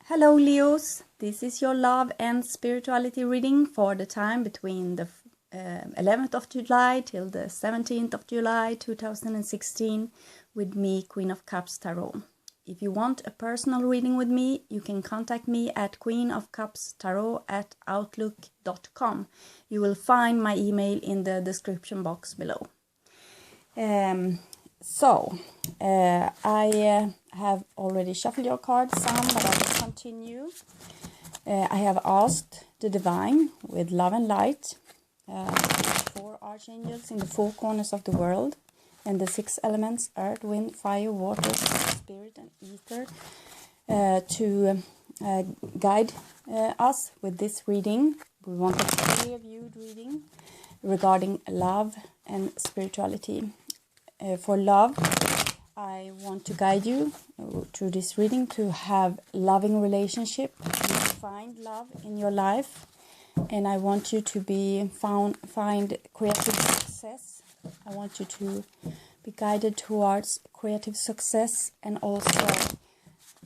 Hello Leos, this is your love and spirituality reading for the time between the 11th of July till the 17th of July 2016 with me, Queen of Cups Tarot. If you want a personal reading with me, you can contact me at queenofcupstarot@outlook.com. You will find my email in the description box below. I have already shuffled your cards some, but I will continue. I have asked the Divine with love and light, 4 archangels in the 4 corners of the world, and the 6 elements, earth, wind, fire, water, spirit and ether, to guide us with this reading. We want a clear viewed reading regarding love and spirituality. For love, I want to guide you through this reading to have loving relationship, to find love in your life, and I want you to find creative success. I want you to be guided towards creative success, and also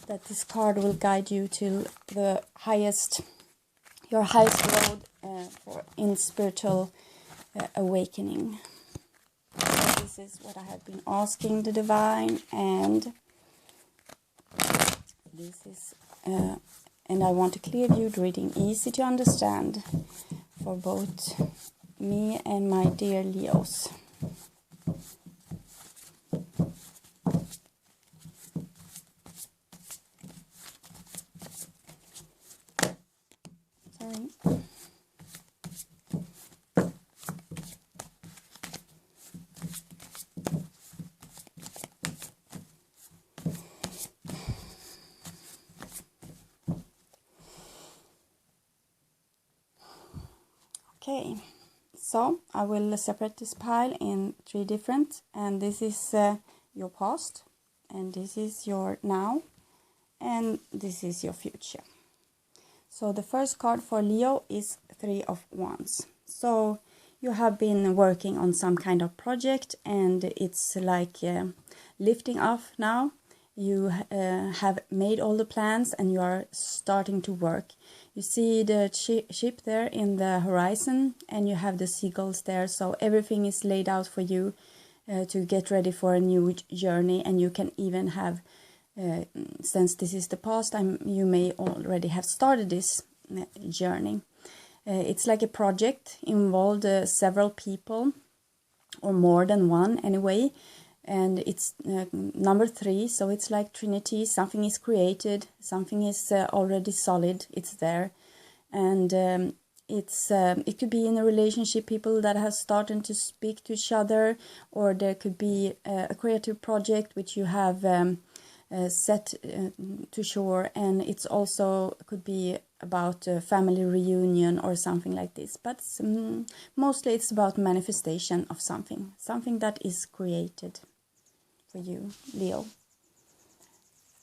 that this card will guide you to your highest road in spiritual awakening. This is what I have been asking the Divine, and this is and I want a clear viewed reading, easy to understand for both me and my dear Leos. Sorry. Okay, so I will separate this pile in 3 different, and this is your past, and this is your now, and this is your future. So the first card for Leo is 3 of Wands. So you have been working on some kind of project, and it's like lifting off now. You have made all the plans and you are starting to work. You see the ship there in the horizon, and you have the seagulls there. So everything is laid out for you to get ready for a new journey. And you can even have, since this is the past time, you may already have started this journey. It's like a project involved several people, or more than one anyway. And it's number 3, so it's like Trinity. Something is created, something is already solid, it's there. And it could be in a relationship, people that have started to speak to each other, or there could be a creative project which you have set to shore, and it's also could be about a family reunion or something like this. But mostly it's about manifestation of something that is created for you, Leo.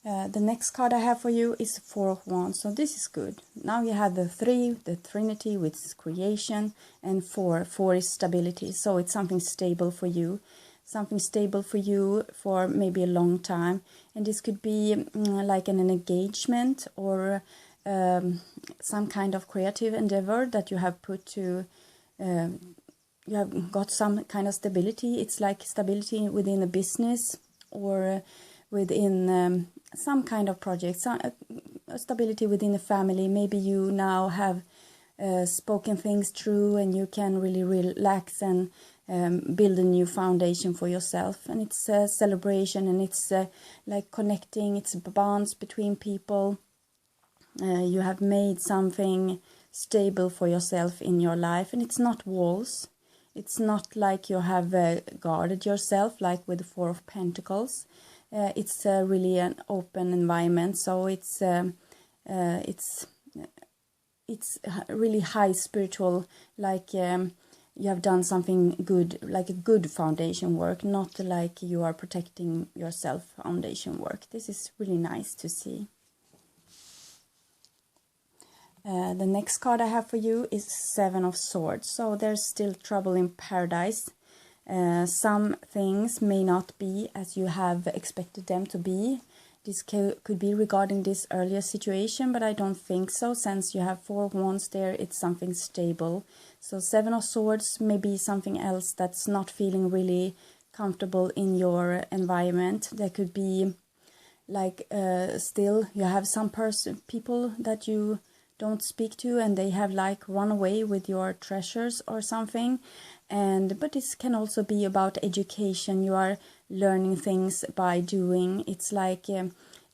The next card I have for you is 4 of Wands, so this is good. Now you have the 3, the Trinity, which is creation, and 4 is stability. So it's something stable for you, for maybe a long time. And this could be like an engagement, or some kind of creative endeavor that you have put to you have got some kind of stability. It's like stability within a business, or within some kind of project, stability within a family. Maybe you now have spoken things through, and you can really relax and build a new foundation for yourself. And it's a celebration, and it's like connecting, it's bonds between people. You have made something stable for yourself in your life, and it's not walls. It's not like you have guarded yourself, like with the 4 of Pentacles. It's really an open environment, so it's really high spiritual, like you have done something good, like a good foundation work, not like you are protecting yourself foundation work. This is really nice to see. The next card I have for you is 7 of Swords. So there's still trouble in paradise. Some things may not be as you have expected them to be. this could be regarding this earlier situation, but I don't think so. Since you have 4 wands there, it's something stable. So 7 of swords may be something else that's not feeling really comfortable in your environment. There could be like still you have some people that you don't speak to, and they have like run away with your treasures or something. But this can also be about education. You are learning things by doing. It's like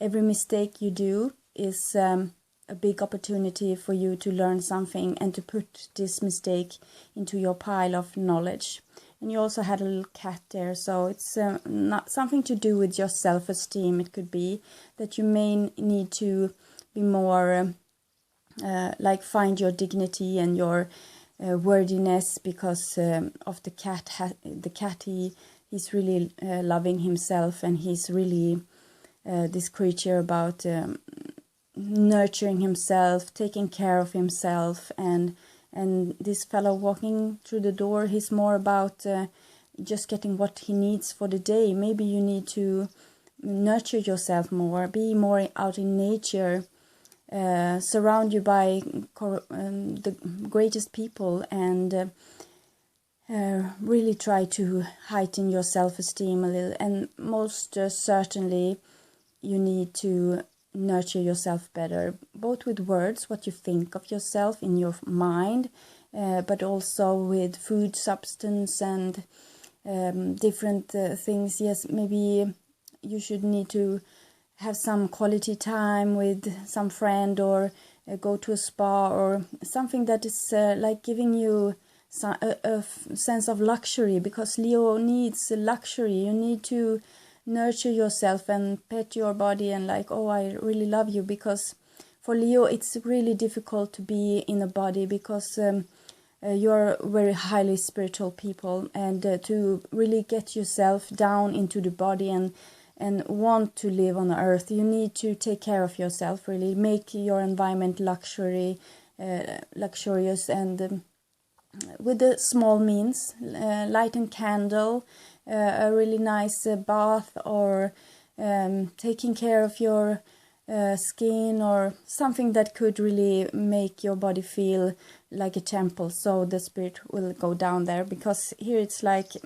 every mistake you do is a big opportunity for you to learn something and to put this mistake into your pile of knowledge. And you also had a little cat there, so it's not something to do with your self-esteem. It could be that you may need to be more like find your dignity and your worthiness because of the cat. The cat, he's really loving himself, and he's really this creature about nurturing himself, taking care of himself, and this fellow walking through the door, he's more about just getting what he needs for the day. Maybe you need to nurture yourself more, be more out in nature, surround you by the greatest people, and really try to heighten your self-esteem a little. And most certainly you need to nurture yourself better, both with words, what you think of yourself in your mind, but also with food, substance, and different things. Yes, maybe you should need to have some quality time with some friend, or go to a spa, or something that is like giving you a sense of luxury, because Leo needs luxury. You need to nurture yourself and pet your body and like, oh, I really love you, because for Leo it's really difficult to be in a body, because you're very highly spiritual people, and to really get yourself down into the body and want to live on earth, you need to take care of yourself, really make your environment luxurious, and with the small means, light a candle, a really nice bath, or taking care of your skin, or something that could really make your body feel like a temple, so the spirit will go down there. Because here it's like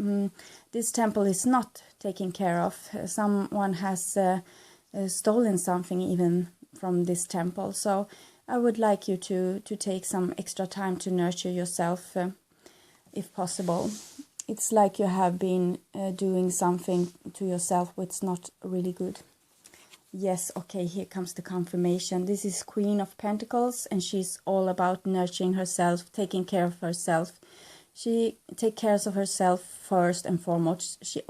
this temple is not taken care of. Someone has stolen something even from this temple. So I would like you to take some extra time to nurture yourself, if possible. It's like you have been doing something to yourself which not really good. Yes, okay, here comes the confirmation. This is Queen of Pentacles, and she's all about nurturing herself, taking care of herself. She takes care of herself first and foremost. She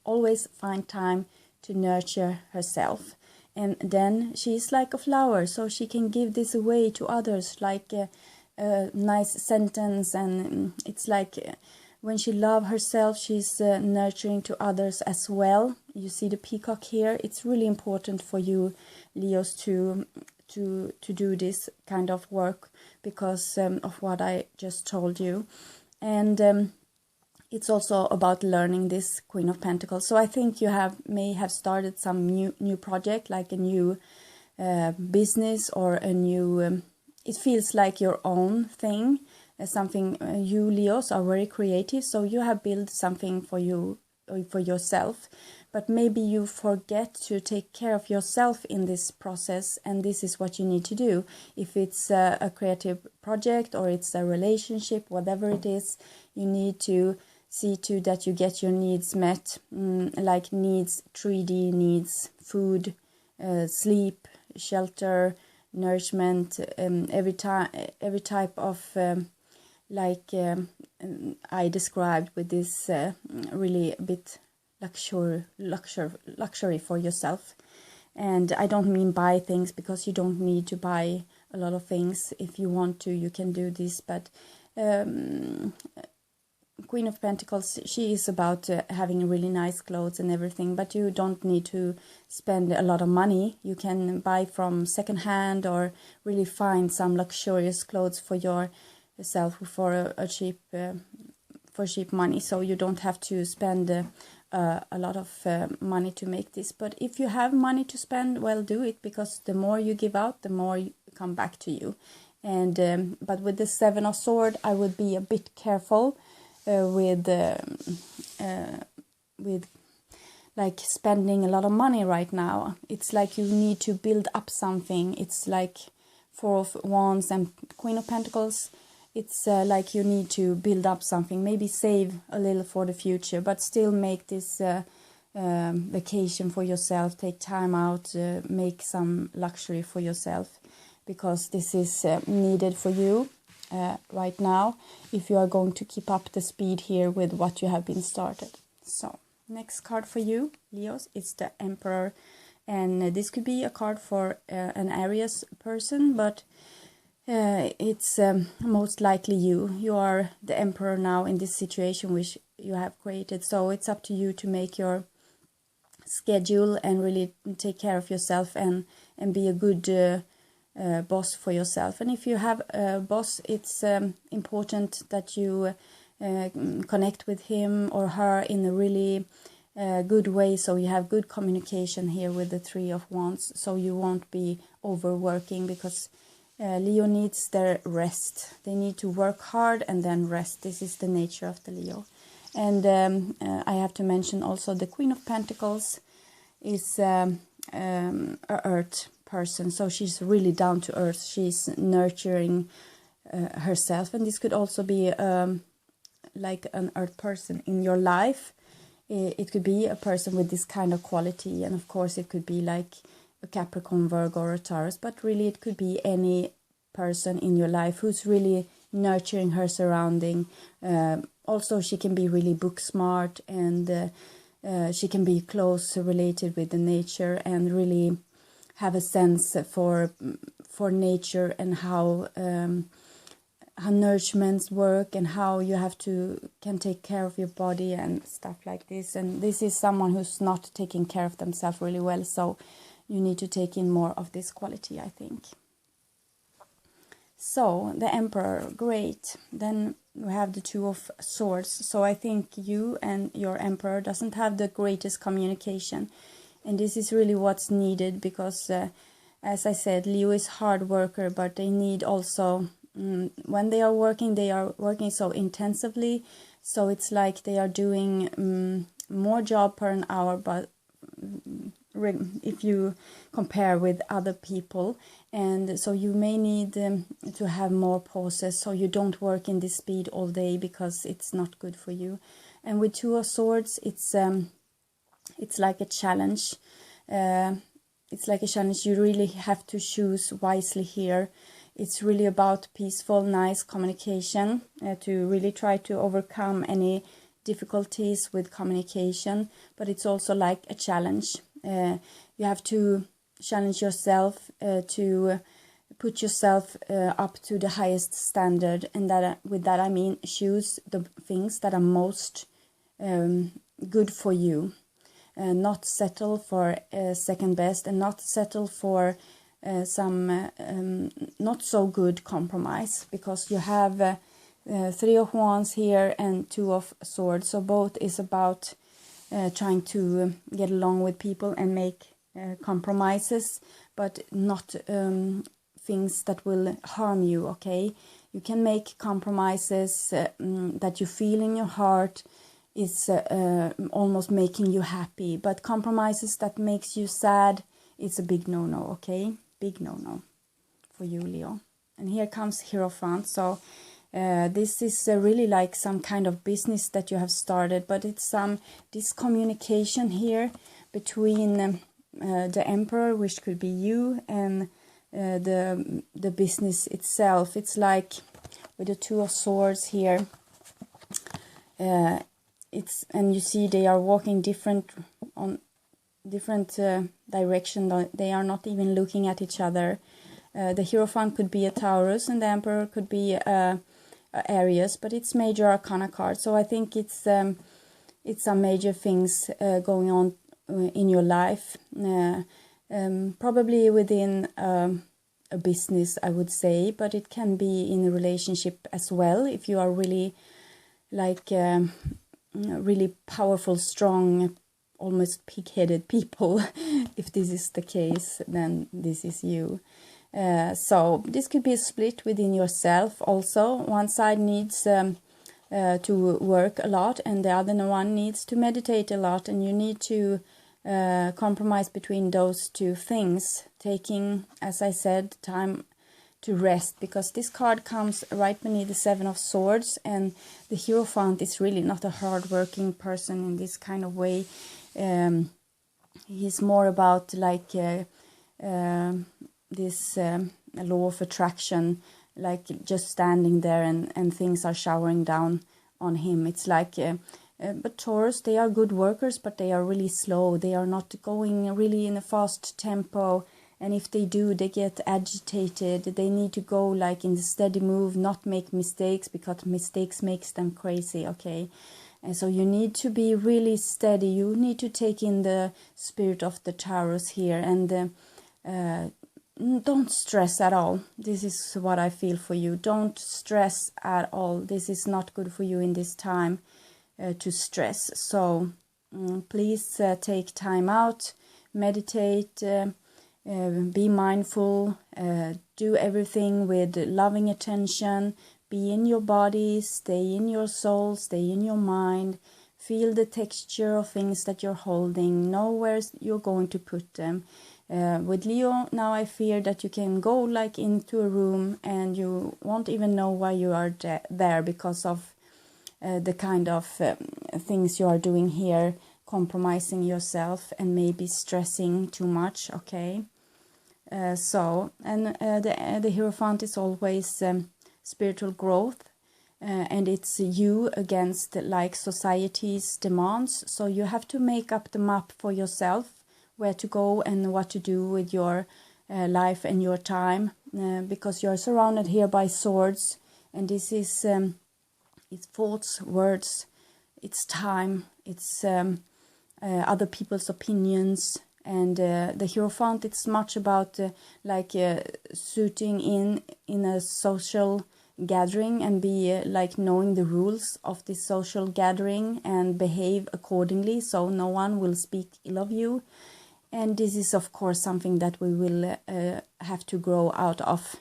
always find time to nurture herself. And then she's like a flower, so she can give this away to others, like a nice sentence. And it's like when she loves herself, she's nurturing to others as well. You see the peacock here. It's really important for you, Leos, to do this kind of work, because of what I just told you. And it's also about learning this Queen of Pentacles. So I think you may have started some new project, like a new business, or a new it feels like your own thing, something. You Leos are very creative, so you have built something for you, for yourself, but maybe you forget to take care of yourself in this process, and this is what you need to do. If it's a creative project, or it's a relationship, whatever it is, you need to see to that you get your needs met, like needs, 3D needs, food, sleep, shelter, nourishment, every type of I described with this really a bit luxury for yourself. And I don't mean buy things, because you don't need to buy a lot of things. If you want to, you can do this, but Queen of Pentacles, she is about having really nice clothes and everything, but you don't need to spend a lot of money. You can buy from second hand, or really find some luxurious clothes for yourself for cheap money, so you don't have to spend a lot of money to make this. But if you have money to spend, well, do it, because the more you give out, the more you come back to you. And but with the Seven of Swords, I would be a bit careful with like spending a lot of money right now. It's like you need to build up something. It's like Four of Wands and Queen of Pentacles. It's like you need to build up something, maybe save a little for the future, but still make this vacation for yourself, take time out, make some luxury for yourself, because this is needed for you right now if you are going to keep up the speed here with what you have been started. So next card for you, Leos, it's the Emperor, and this could be a card for an Aries person, but it's most likely you. You are the Emperor now in this situation which you have created, so it's up to you to make your schedule and really take care of yourself and be a good boss for yourself. And if you have a boss, it's important that you connect with him or her in a really good way, so you have good communication here with the Three of Wands, so you won't be overworking, because Leo needs their rest. They need to work hard and then rest. This is the nature of the Leo. And I have to mention also the Queen of Pentacles is a earth person, so she's really down to earth. She's nurturing herself, and this could also be like an earth person in your life. It could be a person with this kind of quality, and of course it could be like a Capricorn, Virgo, or a Taurus, but really it could be any person in your life who's really nurturing her surrounding. Also, she can be really book smart, and she can be close related with the nature and really have a sense for nature and how nourishments work and how you can take care of your body and stuff like this. And this is someone who's not taking care of themselves really well, so you need to take in more of this quality, I think. So the Emperor, great. Then we have the Two of Swords. So I think you and your Emperor doesn't have the greatest communication, and this is really what's needed, because as I said, Leo is hard worker, but they need also when they are working so intensively, so it's like they are doing more job per an hour, but if you compare with other people, and so you may need to have more pauses, so you don't work in this speed all day, because it's not good for you. And with Two of Swords, it's like a challenge. It's like a challenge. You really have to choose wisely here. It's really about peaceful, nice communication, to really try to overcome any difficulties with communication, but it's also like a challenge. You have to challenge yourself to put yourself up to the highest standard, and that with that I mean choose the things that are most good for you, not settle for second best, and not settle for some not so good compromise, because you have Three of Wands here and Two of Swords, so both is about trying to get along with people and make compromises, but not things that will harm you, okay? You can make compromises that you feel in your heart is almost making you happy, but compromises that makes you sad, it's a big no-no, okay? Big no-no for you, Leo. And here comes Hierophant. So this is really like some kind of business that you have started, but it's some discommunication here between the Emperor, which could be you, and the business itself. It's like with the Two of Swords here, and you see they are walking different direction. They are not even looking at each other. The Hierophant could be a Taurus, and the Emperor could be Aries, but it's major arcana card, so I think it's some major things going on in your life, probably within a business, I would say, but it can be in a relationship as well, if you are really like really powerful, strong, almost pig-headed people. If this is the case, then this is you. So this could be a split within yourself also. One side needs to work a lot, and the other one needs to meditate a lot, and you need to compromise between those two things, taking, as I said, time to rest, because this card comes right beneath the Seven of Swords, and the Hierophant is really not a hard-working person in this kind of way. He's more about like this law of attraction, like just standing there and things are showering down on him. It's like, but Taurus, they are good workers, but they are really slow. They are not going really in a fast tempo. And if they do, they get agitated. They need to go like in the steady move, not make mistakes, because mistakes makes them crazy, okay? And so you need to be really steady. You need to take in the spirit of the Taurus here, and don't stress at all. This is what I feel for you. Don't stress at all. This is not good for you in this time to stress. So please take time out, meditate, be mindful, do everything with loving attention, be in your body, stay in your soul, stay in your mind, feel the texture of things that you're holding, know where you're going to put them. With Leo, now I fear that you can go like into a room and you won't even know why you are there, because of the kind of things you are doing here, compromising yourself and maybe stressing too much, okay? The Hierophant is always spiritual growth, and it's you against like society's demands. So you have to make up the map for yourself, where to go and what to do with your life and your time, because you're surrounded here by swords, and this is it's thoughts, words, it's time, it's other people's opinions. And the Hierophant, it's much about suiting in a social gathering and be like knowing the rules of this social gathering and behave accordingly, so no one will speak ill of you. And this is of course something that we will have to grow out of,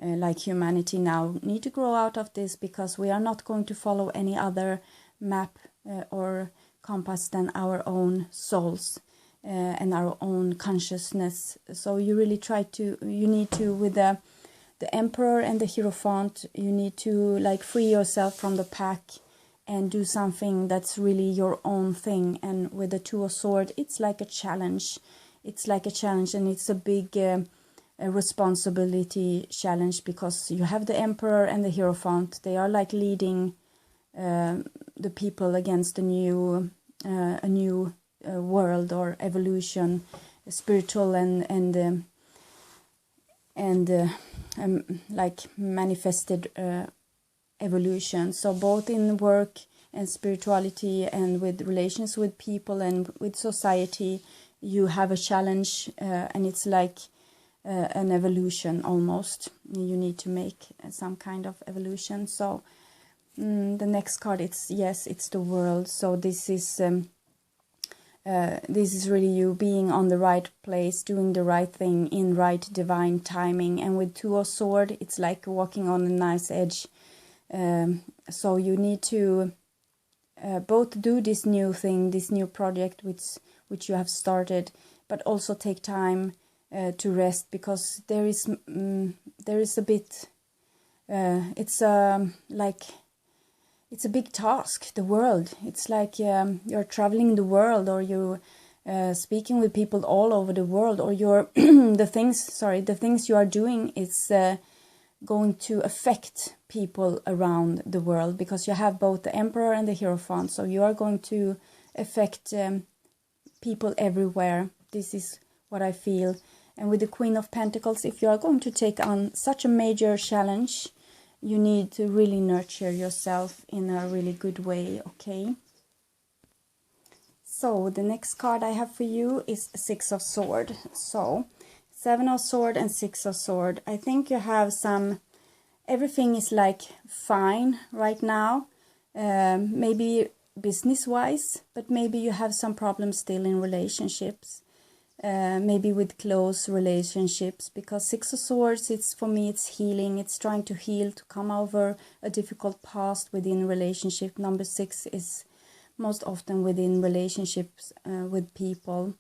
like humanity now need to grow out of this, because we are not going to follow any other map or compass than our own souls and our own consciousness. So you really you need to, with the Emperor and the Hierophant, you need to like free yourself from the pack and do something that's really your own thing. And with the Two of Swords, it's like a challenge. It's like a challenge, and it's a big a responsibility challenge, because you have the Emperor and the Hierophant. They are like leading the people against a new world or evolution, spiritual and like manifested evolution. So both in work and spirituality and with relations with people and with society, you have a challenge, and it's like an evolution almost. You need to make some kind of evolution. So the next card, it's the World. So this is really you being on the right place, doing the right thing in right divine timing. And with Two of Swords, it's like walking on a nice edge. So you need to both do this new thing, this new project which you have started, but also take time to rest, because there is a bit it's a big task, the world. It's like you're traveling the world, or you speaking with people all over the world, or you're the things you are doing is going to affect people around the world, because you have both the Emperor and the Hierophant. So you are going to affect people everywhere. This is what I feel. And with the Queen of Pentacles, if you are going to take on such a major challenge, you need to really nurture yourself in a really good way, okay? So the next card I have for you is Six of Swords. So Seven of Swords and Six of Swords. I think you have everything is like fine right now. Maybe business-wise, but maybe you have some problems still in relationships, maybe with close relationships, because Six of Swords, it's for me, it's healing, it's trying to heal, to come over a difficult past within relationship. Number 6 is most often within relationships with people.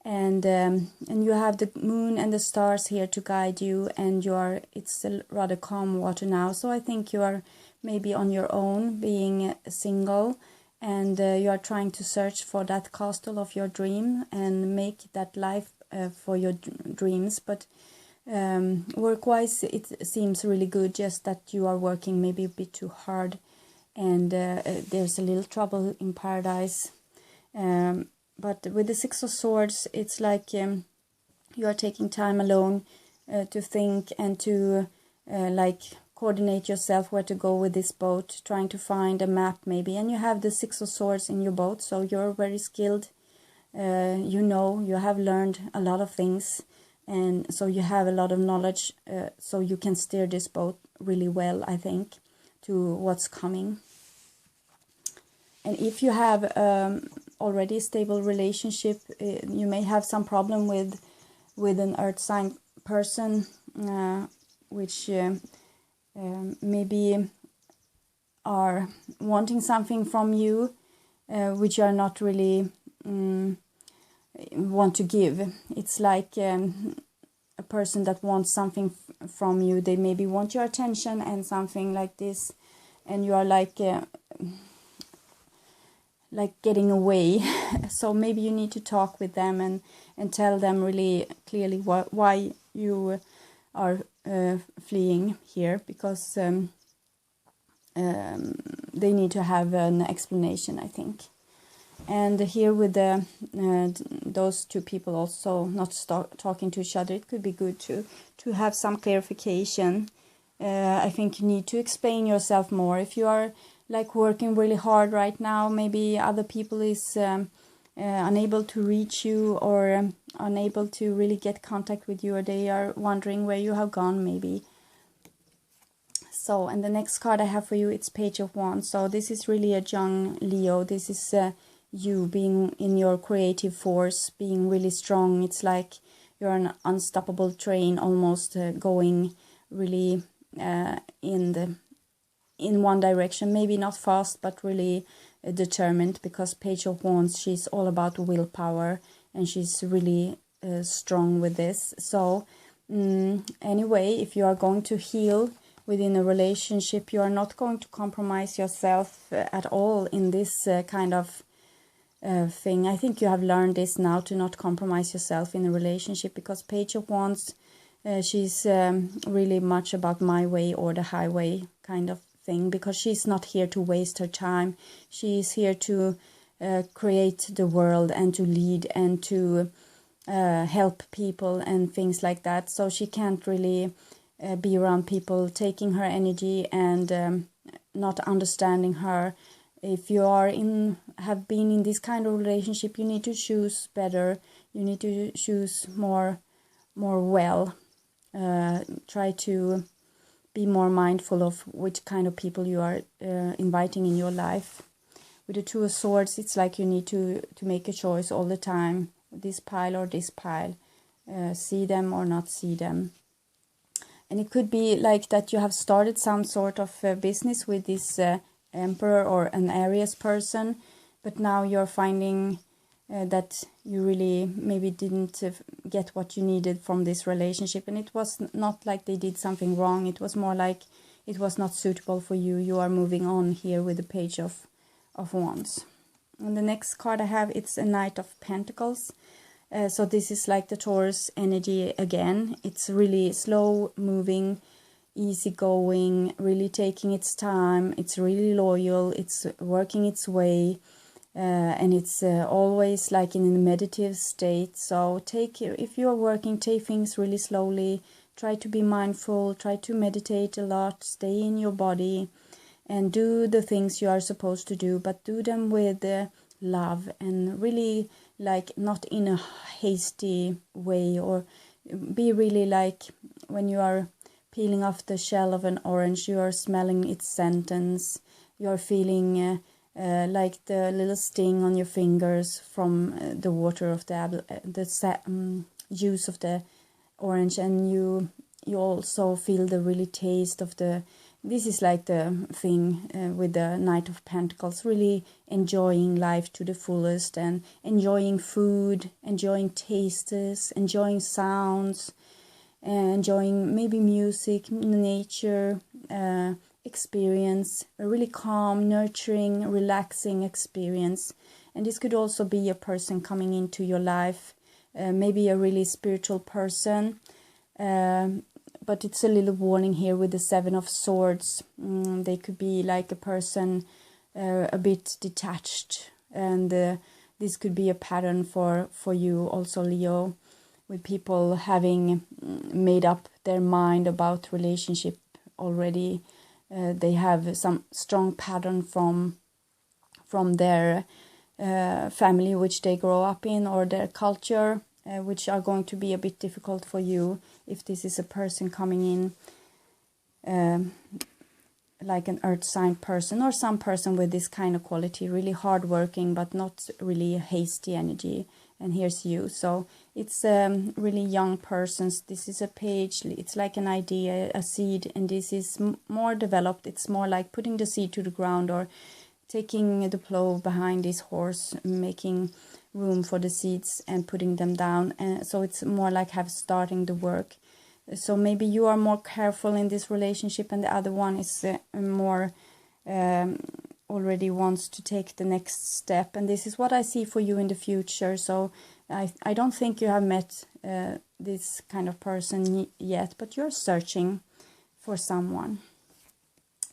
And you have the moon and the stars here to guide you, and it's a rather calm water now. So I think you are maybe on your own, being single, and you are trying to search for that castle of your dream and make that life for your dreams. But work-wise, it seems really good, just that you are working maybe a bit too hard, and there's a little trouble in paradise. But with the Six of Swords, it's like you are taking time alone to think and to like coordinate yourself where to go with this boat, trying to find a map maybe. And you have the Six of Swords in your boat, so you're very skilled. You have learned a lot of things, and so you have a lot of knowledge, so you can steer this boat really well, I think, to what's coming. And if you have already a stable relationship, you may have some problem with an earth sign person, which maybe are wanting something from you, which you are not really want to give. It's like a person that wants something from you. They maybe want your attention and something like this, and you are like getting away. So maybe you need to talk with them and tell them really clearly why you are fleeing here, because they need to have an explanation, I think. And here with those two people also not talking to each other, it could be good to have some clarification. I think you need to explain yourself more. If you are like working really hard right now, maybe other people is unable to reach you, or unable to really get contact with you, or they are wondering where you have gone maybe. So, and the next card I have for you, it's Page of Wands. So this is really a young Leo. This is you being in your creative force, being really strong. It's like you're an unstoppable train, almost going really in one direction, maybe not fast, but really determined, because Page of Wands, she's all about willpower, and she's really strong with this. So anyway, if you are going to heal within a relationship, you are not going to compromise yourself at all in this kind of thing. I think you have learned this now, to not compromise yourself in a relationship, because Page of Wands, she's really much about my way or the highway kind of thing, because she's not here to waste her time. She's here to create the world and to lead and to help people and things like that. So she can't really be around people taking her energy and not understanding her. If you have been in this kind of relationship, you need to choose better. You need to choose more well. Try to be more mindful of which kind of people you are inviting in your life. With the Two of Swords, it's like you need to make a choice all the time. This pile or this pile. See them or not see them. And it could be like that you have started some sort of business with this Emperor or an Aries person, but now you're finding that you really maybe didn't get what you needed from this relationship. And it was not like they did something wrong. It was more like it was not suitable for you. You are moving on here with the Page of Wands. And the next card I have, it's a Knight of Pentacles. So this is like the Taurus energy again. It's really slow moving, easygoing, really taking its time. It's really loyal. It's working its way. And it's always like in a meditative state. So if you are working, take things really slowly. Try to be mindful. Try to meditate a lot. Stay in your body and do the things you are supposed to do, but do them with love, and really like not in a hasty way, or be really like when you are peeling off the shell of an orange, you are smelling its sentence, you are feeling like the little sting on your fingers from the water of the juice of the orange, and you also feel the really taste of the. This is like the thing with the Knight of Pentacles, really enjoying life to the fullest and enjoying food, enjoying tastes, enjoying sounds, enjoying maybe music, nature, experience, a really calm, nurturing, relaxing experience. And this could also be a person coming into your life, maybe a really spiritual person, but it's a little warning here with the Seven of Swords. They could be like a person a bit detached, and this could be a pattern for you also, Leo, with people having made up their mind about relationship already. They have some strong pattern from their family which they grow up in, or their culture, which are going to be a bit difficult for you if this is a person coming in, like an earth sign person, or some person with this kind of quality, really hardworking but not really a hasty energy. And here's you. So it's really young persons. This is a page. It's like an idea, a seed, and this is more developed. It's more like putting the seed to the ground, or taking the plow behind this horse, making room for the seeds and putting them down. And so it's more like starting the work. So maybe you are more careful in this relationship, and the other one is more already wants to take the next step. And this is what I see for you in the future. So I don't think you have met this kind of person yet, but you're searching for someone.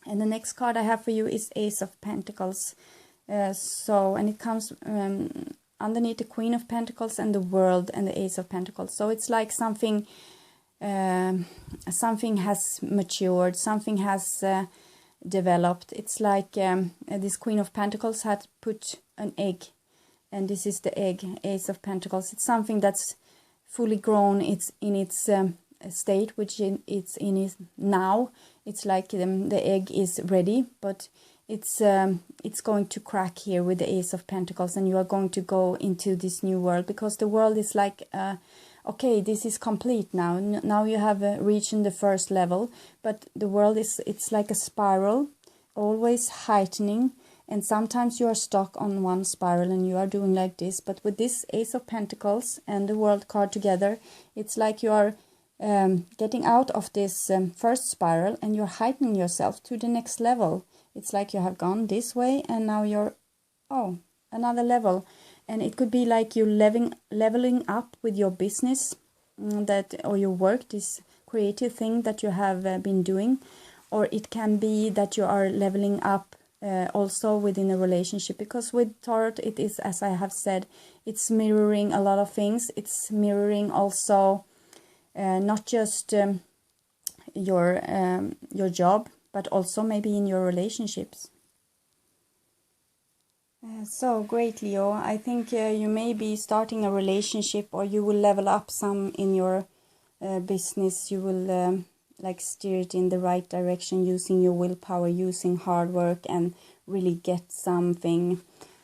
And the next card I have for you is Ace of Pentacles. And it comes underneath the Queen of Pentacles and the World and the Ace of Pentacles. So it's like something has matured, something has developed. It's like this Queen of Pentacles had put an egg, and this is the egg, Ace of Pentacles. It's something that's fully grown. It's in its state, which it's in is now. It's like the egg is ready, but it's going to crack here with the Ace of Pentacles, and you are going to go into this new world, because the world is like okay, this is complete now. Now you have reached the first level, but the world it's like a spiral, always heightening, and sometimes you are stuck on one spiral and you are doing like this. But with this Ace of Pentacles and the World card together, it's like you are getting out of this first spiral, and you're heightening yourself to the next level. It's like you have gone this way, and now you're another level. And it could be like you leveling up with your business, or your work, this creative thing that you have been doing. Or it can be that you are leveling up also within a relationship, because with Tarot it is, as I have said, it's mirroring a lot of things. It's mirroring also not just your job, but also maybe in your relationships. So great, Leo. I think you may be starting a relationship, or you will level up some in your business. You will like steer it in the right direction, using your willpower, using hard work, and really get something.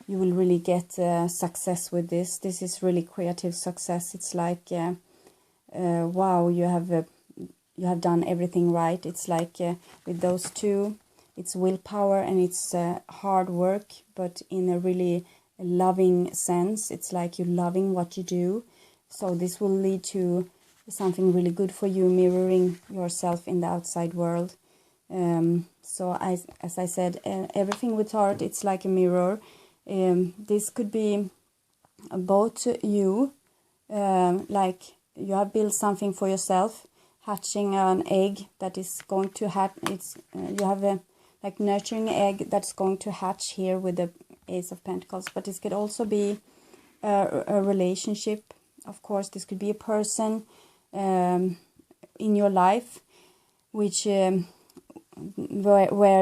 You will really get success with this. This is really creative success. It's like wow, you have done everything right. It's like with those two, it's willpower and it's hard work, but in a really loving sense. It's like you're loving what you do. So this will lead to something really good for you, mirroring yourself in the outside world. So as I said, everything with art, it's like a mirror. This could be both you, like you have built something for yourself, hatching an egg that is going to hatch. You have a like nurturing egg that's going to hatch here with the Ace of Pentacles. But this could also be a relationship. Of course, this could be a person in your life, which where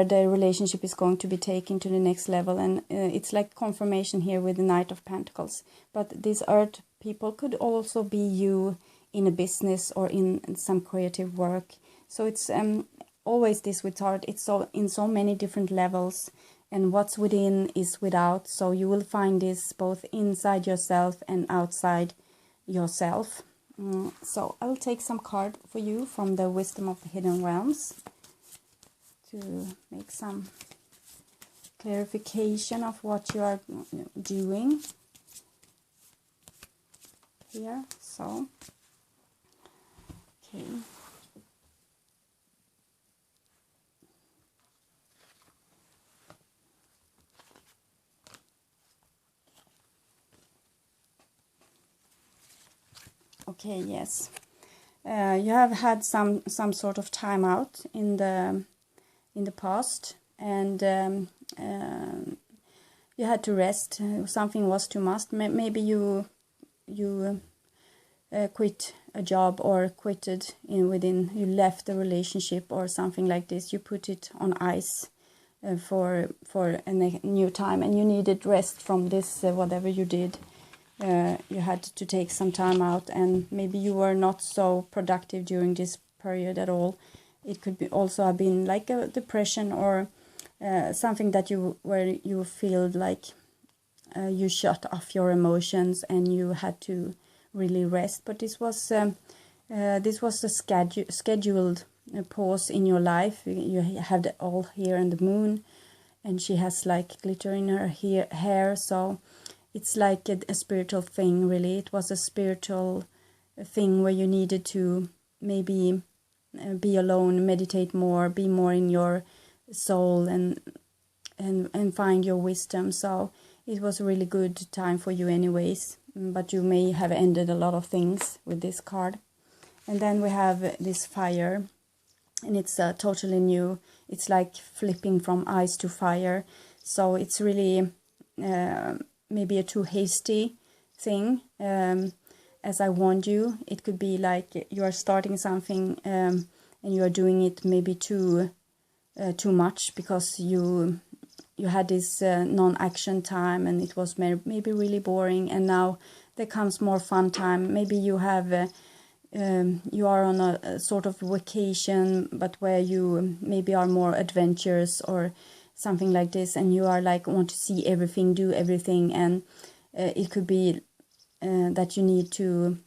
the relationship is going to be taken to the next level. And it's like confirmation here with the Knight of Pentacles. But these earth people could also be you in a business or in some creative work. So it's always this with art. It's so in so many different levels. and what's within is without. So you will find this both inside yourself and outside yourself. So I'll take some card for you from the Wisdom of the Hidden Realms to make some clarification of what you are doing here. So, okay. Okay, yes. You have had some sort of time out in the past, and you had to rest. Something was too much. Maybe you quit a job, or quitted you left the relationship or something like this. You put it on ice for a new time, and you needed rest from this whatever you did. You had to take some time out, and maybe you were not so productive during this period at all. It could be also have been like a depression, or something that you feel like you shut off your emotions and you had to really rest. But this was a scheduled pause in your life. You have the all here and the moon, and she has like glitter in her hair, so it's like a spiritual thing, really. It was a spiritual thing where you needed to maybe be alone, meditate more, be more in your soul, and find your wisdom. So it was a really good time for you anyways, but you may have ended a lot of things with this card. And then we have this fire, and it's totally new. It's like flipping from ice to fire. So it's really maybe a too hasty thing. As I warned you, it could be like you are starting something and you are doing it maybe too much, because you had this non-action time, and it was maybe really boring, and now there comes more fun time. Maybe you have you are on a sort of vacation, but where you maybe are more adventurous or something like this, and you are like want to see everything, do everything, and it could be that you need to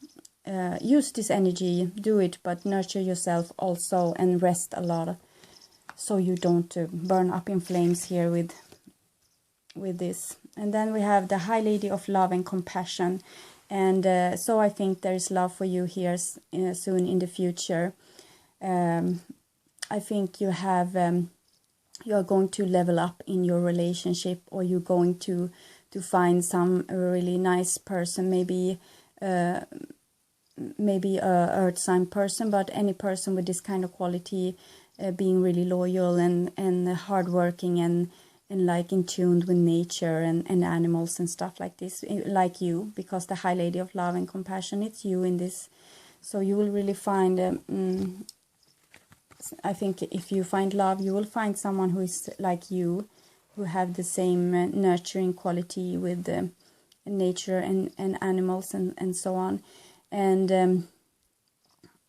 use this energy, do it, but nurture yourself also and rest a lot, so you don't burn up in flames here with this. And then we have the High Lady of Love and Compassion, and so I think there is love for you here soon in the future. I think you have you're going to level up in your relationship, or you're going to find some really nice person, maybe a earth sign person, but any person with this kind of quality, being really loyal and hardworking and like in tune with nature and animals and stuff like this, like you, because the High Lady of Love and Compassion, it's you in this. So you will really find I think if you find love, you will find someone who is like you, who have the same nurturing quality with nature and animals and so on. And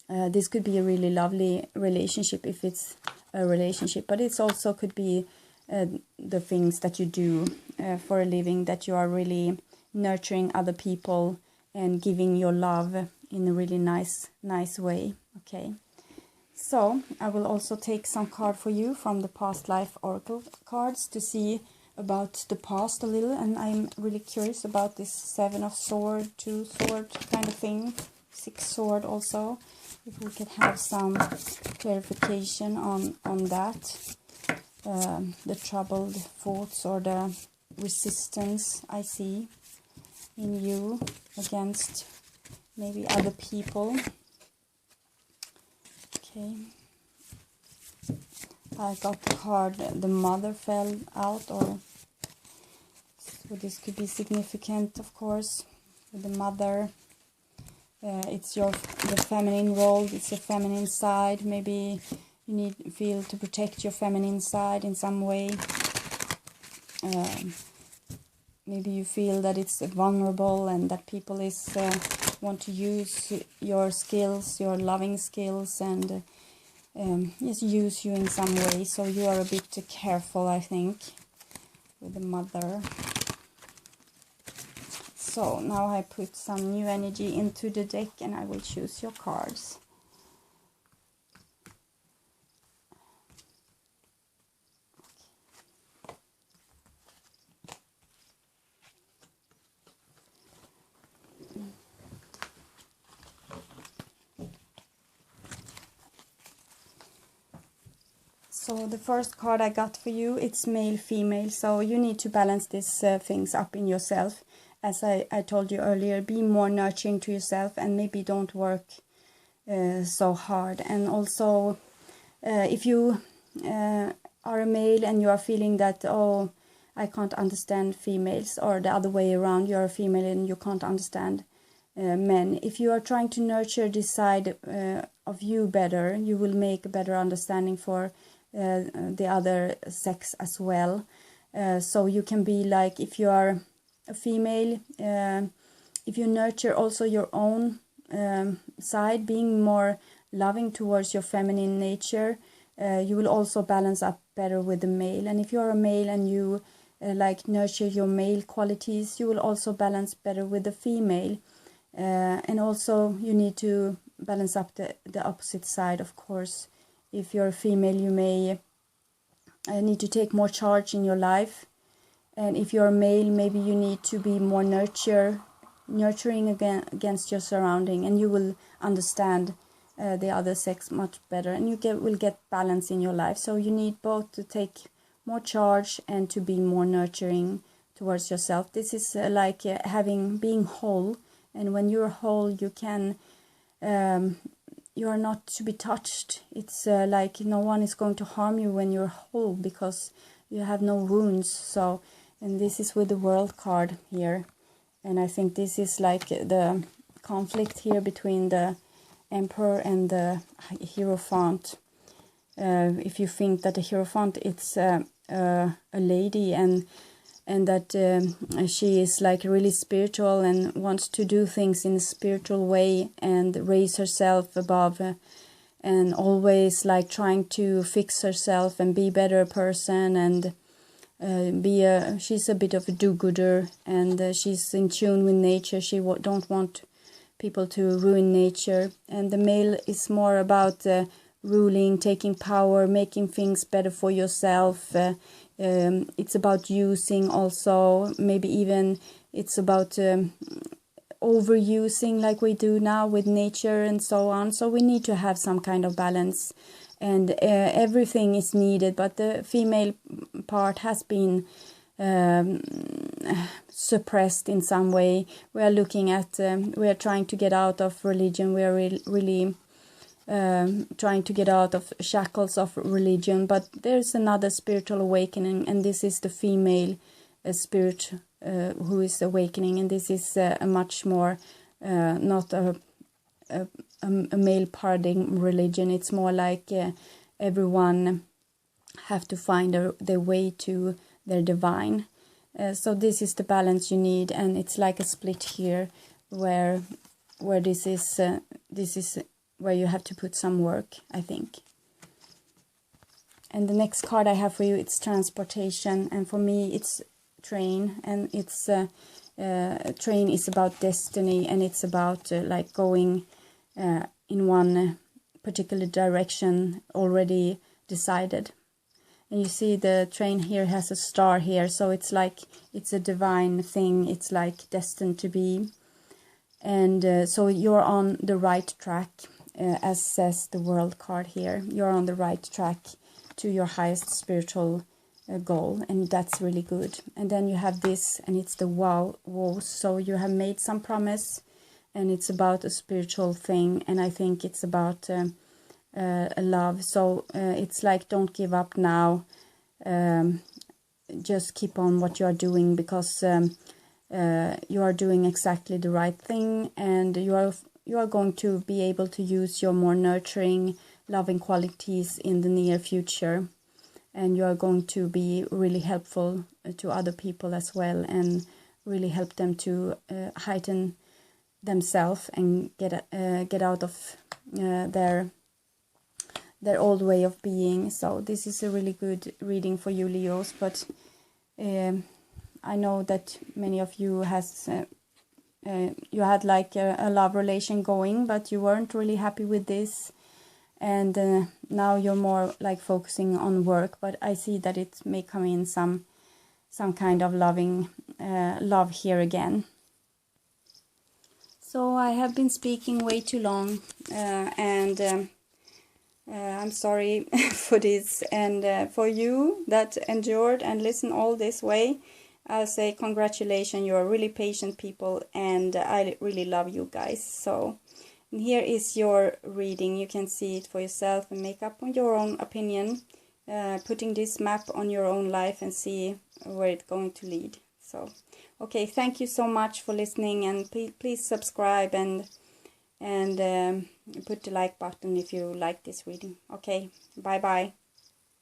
this could be a really lovely relationship if it's a relationship, but it's also could be the things that you do for a living, that you are really nurturing other people and giving your love in a really nice way. Okay. So I will also take some card for you from the past life oracle cards to see about the past a little, and I'm really curious about this 7 of sword, 2 sword kind of thing, 6 sword also, if we could have some clarification on that, the troubled thoughts or the resistance I see in you against maybe other people. Okay, I got the card, the Mother fell out, or so this could be significant, of course, with the Mother. It's the feminine role, it's the feminine side. Maybe you feel to protect your feminine side in some way. Maybe you feel that it's vulnerable and that people want to use your skills, your loving skills, and just use you in some way. So you are a bit careful, I think. with the mother. So now I put some new energy into the deck and I will choose your cards. So the first card I got for you, it's male, female. So you need to balance these things up in yourself. As I told you earlier, be more nurturing to yourself and maybe don't work so hard. And also, if you are a male and you are feeling that, oh, I can't understand females, or the other way around, you're a female and you can't understand men. If you are trying to nurture this side of you better, you will make a better understanding for the other sex as well. So you can be like, if you are a female, if you nurture also your own side, being more loving towards your feminine nature, you will also balance up better with the male. And if you're a male and you like nurture your male qualities, you will also balance better with the female. And also you need to balance up the opposite side, of course. If you're a female, you may need to take more charge in your life. And if you're a male, maybe you need to be more nurturing against your surrounding, and you will understand the other sex much better, and you will get balance in your life. So you need both to take more charge and to be more nurturing towards yourself. This is like being whole, and when you're whole, you can you are not to be touched. It's like no one is going to harm you when you're whole, because you have no wounds. So, and this is with the World card here, and I think this is like the conflict here between the Emperor and the Hierophant. If you think that the Hierophant, it's a lady, and that she is like really spiritual and wants to do things in a spiritual way and raise herself above, and always like trying to fix herself and be a better person, and she's a bit of a do-gooder, and she's in tune with nature. She don't want people to ruin nature. And the male is more about ruling, taking power, making things better for yourself. It's about using also, maybe even it's about overusing like we do now with nature and so on. So we need to have some kind of balance, and everything is needed, but the female part has been suppressed in some way. We are looking at, we are trying to get out of religion. We are really trying to get out of shackles of religion, but there's another spiritual awakening, and this is the female spirit who is awakening, and this is a much more not a male paradigm religion. It's more like everyone have to find their way to their divine. So this is the balance you need, and it's like a split here where this is where you have to put some work, I think. And the next card I have for you, it's transportation, and for me it's train, and it's train is about destiny, and it's about like going in one particular direction already decided. And you see the train here has a star here, so it's like it's a divine thing. It's like destined to be, and so you're on the right track. As says the World card here, you're on the right track to your highest spiritual goal, and that's really good. And then you have this, and it's the vows. So you have made some promise, and it's about a spiritual thing, and I think it's about a love. So it's like, don't give up now. Just keep on what you are doing, because you are doing exactly the right thing, and you are going to be able to use your more nurturing, loving qualities in the near future, and you are going to be really helpful to other people as well, and really help them to heighten themselves and get out of their old way of being. So this is a really good reading for you, Leos. But I know that many of you has you had like a love relation going, but you weren't really happy with this, and now you're more like focusing on work. But I see that it may come in some kind of loving love here again. So I have been speaking way too long, and I'm sorry for this. And for you that endured and listened all this way, I'll say congratulations. You're really patient people, and I really love you guys. So here is your reading. You can see it for yourself and make up on your own opinion, putting this map on your own life and see where it's going to lead. So, okay, thank you so much for listening, and please subscribe and put the like button if you like this reading. Okay, bye bye.